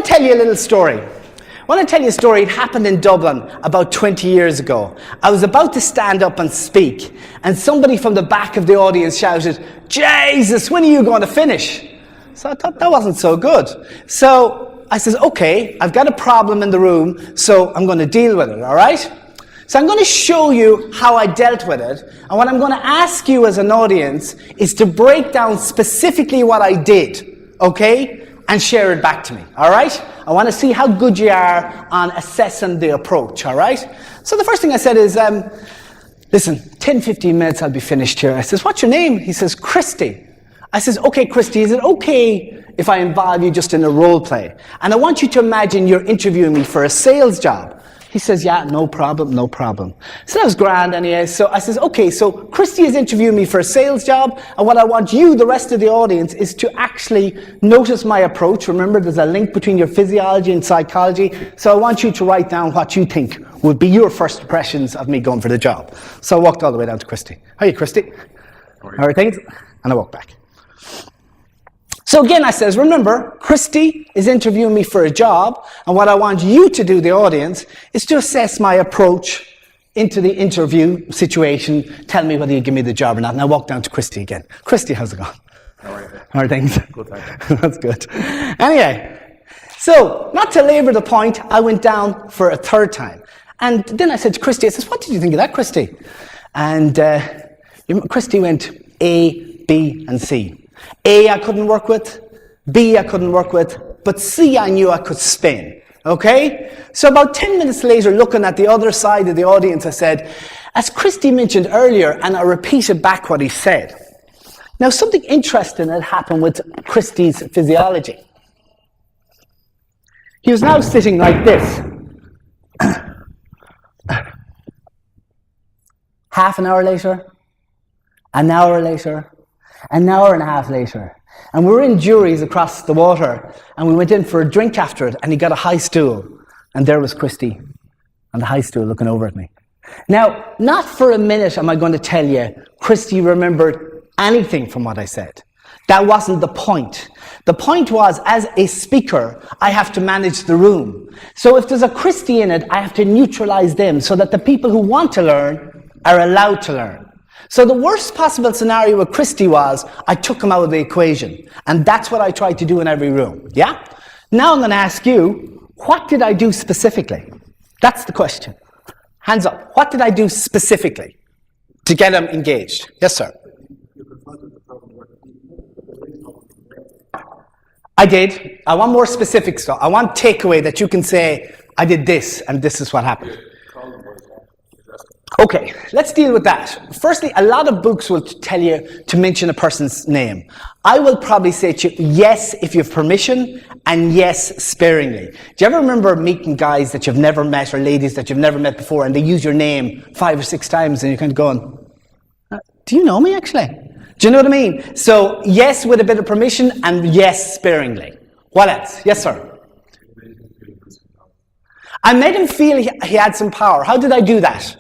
tell you a little story. I want to tell you a story. It happened in Dublin about 20 years ago. I was about to stand up and speak, and somebody from the back of the audience shouted, "Jesus, when are you going to finish?" So I thought that wasn't so good. So I said, okay, I've got a problem in the room, so I'm going to deal with it, all right? So I'm going to show you how I dealt with it, and what I'm going to ask you as an audience is to break down specifically what I did, okay? And share it back to me, all right? I want to see how good you are on assessing the approach, all right? So the first thing I said is, listen, 10, 15 minutes I'll be finished here. I says, what's your name? He says, Christy. I says, okay, Christy, is it okay if I involve you just in a role play? And I want you to imagine you're interviewing me for a sales job. He says, yeah, no problem, no problem. So that was grand anyway. So I says, okay, so Christy is interviewing me for a sales job, and what I want you, the rest of the audience, is to actually notice my approach. Remember, there's a link between your physiology and psychology. So I want you to write down what you think would be your first impressions of me going for the job. So I walked all the way down to Christy. How are you, Christy? How are things? And I walked back. So again, I says, remember, Christy is interviewing me for a job, and what I want you to do, the audience, is to assess my approach into the interview situation. Tell me whether you give me the job or not. And I walk down to Christy again. Christy, how's it going? How are you? How are things? Good, thank you. That's good. Anyway, so not to labour the point, I went down for a third time. And then I said to Christy, I says, what did you think of that, Christy? And Christy went A, B, and C. A, I couldn't work with, B, I couldn't work with, but C, I knew I could spin, okay? So about 10 minutes later, looking at the other side of the audience, I said, as Christy mentioned earlier, and I repeated back what he said. Now, something interesting had happened with Christy's physiology. He was now sitting like this. Half an hour later, an hour later, an hour and a half later, and we were in Jury's across the water, and we went in for a drink after it, and he got a high stool, and there was Christy on the high stool looking over at me. Now, not for a minute am I going to tell you Christy remembered anything from what I said. That wasn't the point. The point was, as a speaker, I have to manage the room. So if there's a Christy in it, I have to neutralize them so that the people who want to learn are allowed to learn. So the worst possible scenario with Christy was, I took him out of the equation. And that's what I tried to do in every room, yeah? Now I'm going to ask you, what did I do specifically? That's the question. Hands up. What did I do specifically to get him engaged? Yes, sir. I did. I want more specific stuff. I want takeaway that you can say, I did this, and this is what happened. Okay, let's deal with that. Firstly, a lot of books will tell you to mention a person's name. I will probably say to you, yes, if you have permission, and yes, sparingly. Do you ever remember meeting guys that you've never met, or ladies that you've never met before, and they use your name 5 or 6 times, and you're kind of going, do you know me, actually? Do you know what I mean? So, yes, with a bit of permission, and yes, sparingly. What else? Yes, sir. I made him feel he had some power. How did I do that?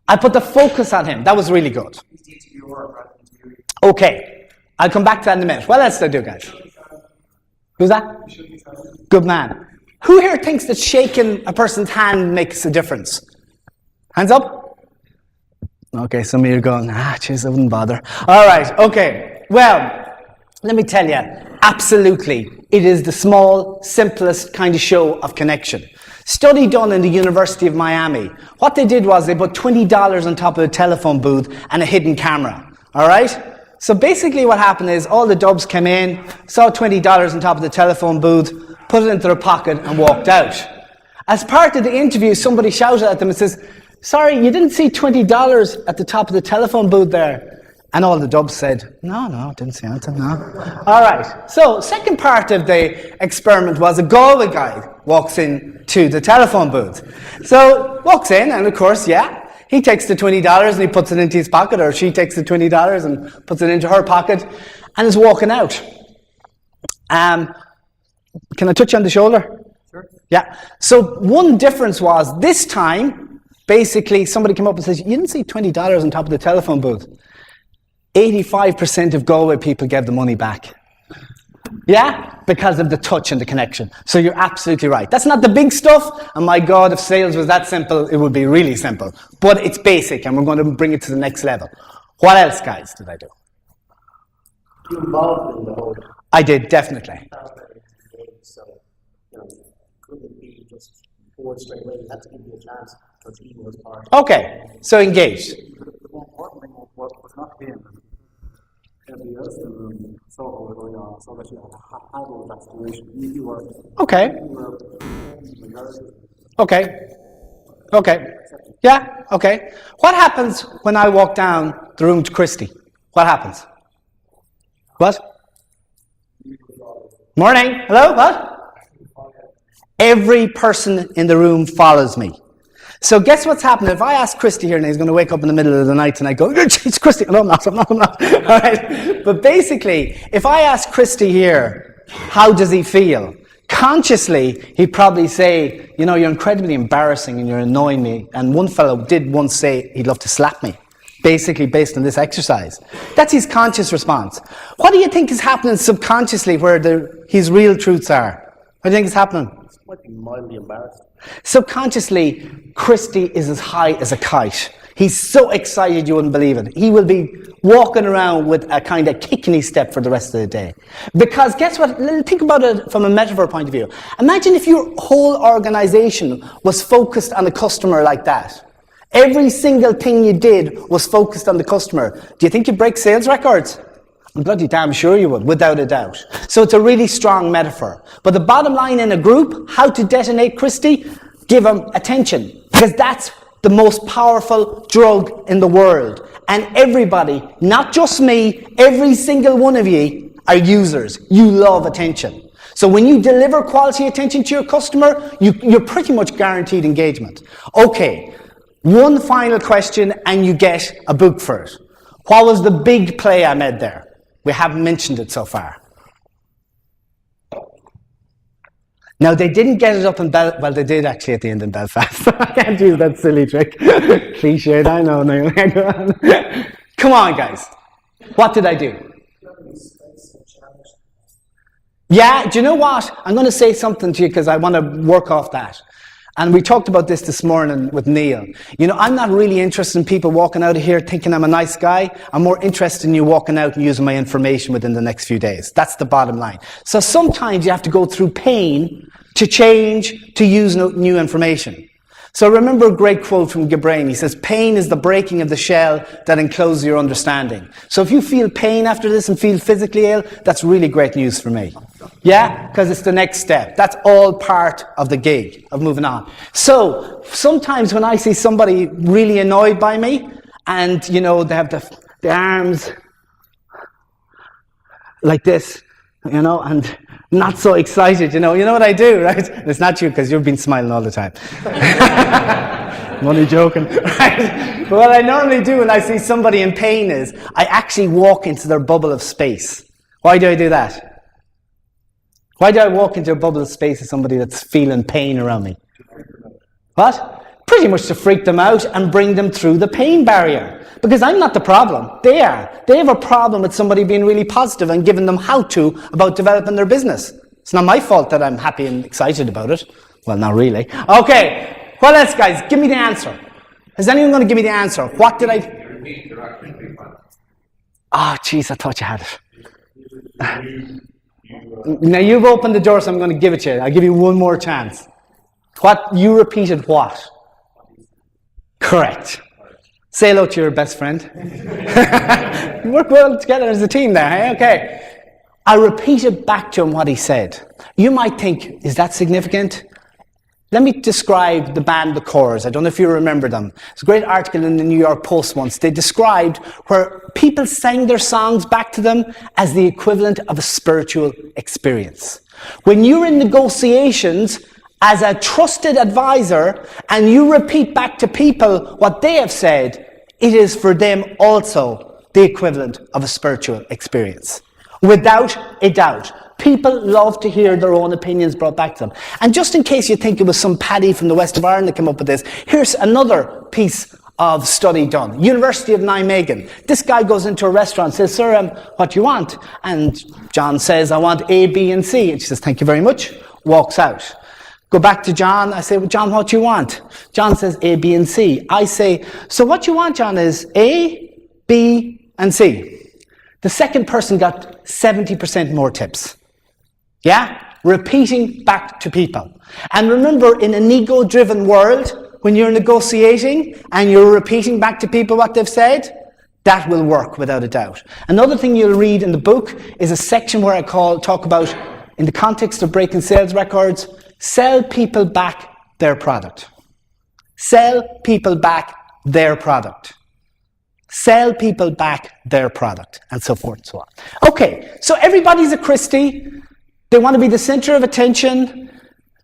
I put the focus on him. That was really good. Okay. I'll come back to that in a minute. What else did I do, guys? Who's that? Good man. Who here thinks that shaking a person's hand makes a difference? Hands up? Okay, some of you are going, jeez, I wouldn't bother. All right, okay. Well, let me tell you, absolutely, it is the small, simplest kind of show of connection. Study done in the University of Miami. What they did was they put $20 on top of a telephone booth and a hidden camera. All right? So basically what happened is all the dubs came in, saw $20 on top of the telephone booth, put it into their pocket and walked out. As part of the interview, somebody shouted at them and says, sorry, you didn't see $20 at the top of the telephone booth there? And all the dubs said, no, didn't see anything, no. All right, so second part of the experiment was a Galway guy walks in to the telephone booth. So walks in, and of course, yeah, he takes the $20 and he puts it into his pocket, or she takes the $20 and puts it into her pocket, and is walking out. Can I touch you on the shoulder? Sure. Yeah. So one difference was this time, basically, somebody came up and says, you didn't see $20 on top of the telephone booth. 85% of Galway people gave the money back. Yeah? Because of the touch and the connection. So you're absolutely right. That's not the big stuff, and my God, if sales was that simple, it would be really simple. But it's basic, and we're going to bring it to the next level. What else, guys, did I do? You involved in the whole. I did, definitely. So, couldn't it be just forward straight away? You had to give you a chance because he was part. Okay, so engaged. The more important thing was not him. Everybody else in the room saw what was going on, so that you handled that situation. You were. Okay. You were. Okay. Yeah, okay. What happens when I walk down the room to Christy? What happens? What? Morning. Hello? What? Every person in the room follows me. So guess what's happening? If I ask Christy here and he's going to wake up in the middle of the night and I go, it's Christy. No, I'm not. All right? But basically, if I ask Christy here, how does he feel? Consciously, he'd probably say, you're incredibly embarrassing and you're annoying me. And one fellow did once say he'd love to slap me, basically based on this exercise. That's his conscious response. What do you think is happening subconsciously where his real truths are? What do you think is happening? Might be mildly embarrassed. Subconsciously, Christy is as high as a kite. He's so excited you wouldn't believe it. He will be walking around with a kind of kick in his step for the rest of the day. Because guess what? Think about it from a metaphor point of view. Imagine if your whole organization was focused on the customer like that. Every single thing you did was focused on the customer. Do you think you'd break sales records? I'm bloody damn sure you would, without a doubt. So it's a really strong metaphor. But the bottom line in a group, how to detonate Christy, give him attention. Because that's the most powerful drug in the world. And everybody, not just me, every single one of you are users. You love attention. So when you deliver quality attention to your customer, you're pretty much guaranteed engagement. Okay, one final question and you get a book for it. What was the big play I made there? We haven't mentioned it so far. Now, they didn't get it up in well, they did actually at the end in Belfast. I can't use that silly trick. Cliched, I know. Come on, guys. What did I do? Yeah, do you know what? I'm going to say something to you because I want to work off that. And we talked about this morning with Neil. I'm not really interested in people walking out of here thinking I'm a nice guy. I'm more interested in you walking out and using my information within the next few days. That's the bottom line. So sometimes you have to go through pain to change, to use new information. So remember a great quote from Gibran. He says, pain is the breaking of the shell that encloses your understanding. So if you feel pain after this and feel physically ill, that's really great news for me. Yeah? Because it's the next step. That's all part of the gig, of moving on. So sometimes when I see somebody really annoyed by me, and, they have the arms like this, and not so excited, you know what I do, right? It's not you, because you've been smiling all the time. I'm only joking, right? But what I normally do when I see somebody in pain is, I actually walk into their bubble of space. Why do I do that? Why do I walk into a bubble of space of somebody that's feeling pain around me? What? Pretty much to freak them out and bring them through the pain barrier. Because I'm not the problem. They are. They have a problem with somebody being really positive and giving them how-to about developing their business. It's not my fault that I'm happy and excited about it. Well, not really. Okay. What else, guys? Give me the answer. Is anyone going to give me the answer? What did I... Oh, jeez, I thought you had it. Now, you've opened the door, so I'm going to give it to you. I'll give you one more chance. What? You repeated what? Correct. Say hello to your best friend. You work well together as a team there, eh? Okay. I repeated back to him what he said. You might think, is that significant? Let me describe the band The Corrs. I don't know if you remember them. It's a great article in the New York Post once. They described where people sang their songs back to them as the equivalent of a spiritual experience. When you're in negotiations as a trusted advisor and you repeat back to people what they have said, it is for them also the equivalent of a spiritual experience. Without a doubt. People love to hear their own opinions brought back to them. And just in case you think it was some paddy from the west of Ireland that came up with this, here's another piece of study done. University of Nijmegen. This guy goes into a restaurant, says, sir, what do you want? And John says, I want A, B, and C. And she says, thank you very much. Walks out. Go back to John. I say, well, John, what do you want? John says A, B, and C. I say, so what you want, John, is A, B, and C. The second person got 70% more tips. Yeah? Repeating back to people. And remember, in an ego-driven world, when you're negotiating and you're repeating back to people what they've said, that will work without a doubt. Another thing you'll read in the book is a section where I talk about, in the context of breaking sales records, sell people back their product. Sell people back their product. Sell people back their product, and so forth and so on. Okay, so everybody's a Christie. They want to be the center of attention.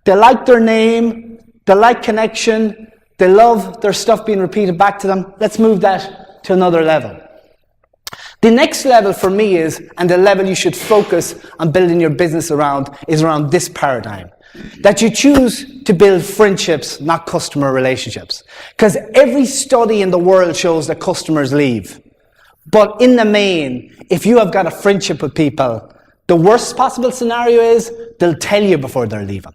They like their name. They like connection. They love their stuff being repeated back to them. Let's move that to another level. The next level for me is, and the level you should focus on building your business around, is around this paradigm. That you choose to build friendships, not customer relationships. Because every study in the world shows that customers leave. But in the main, if you have got a friendship with people, the worst possible scenario is they'll tell you before they're leaving.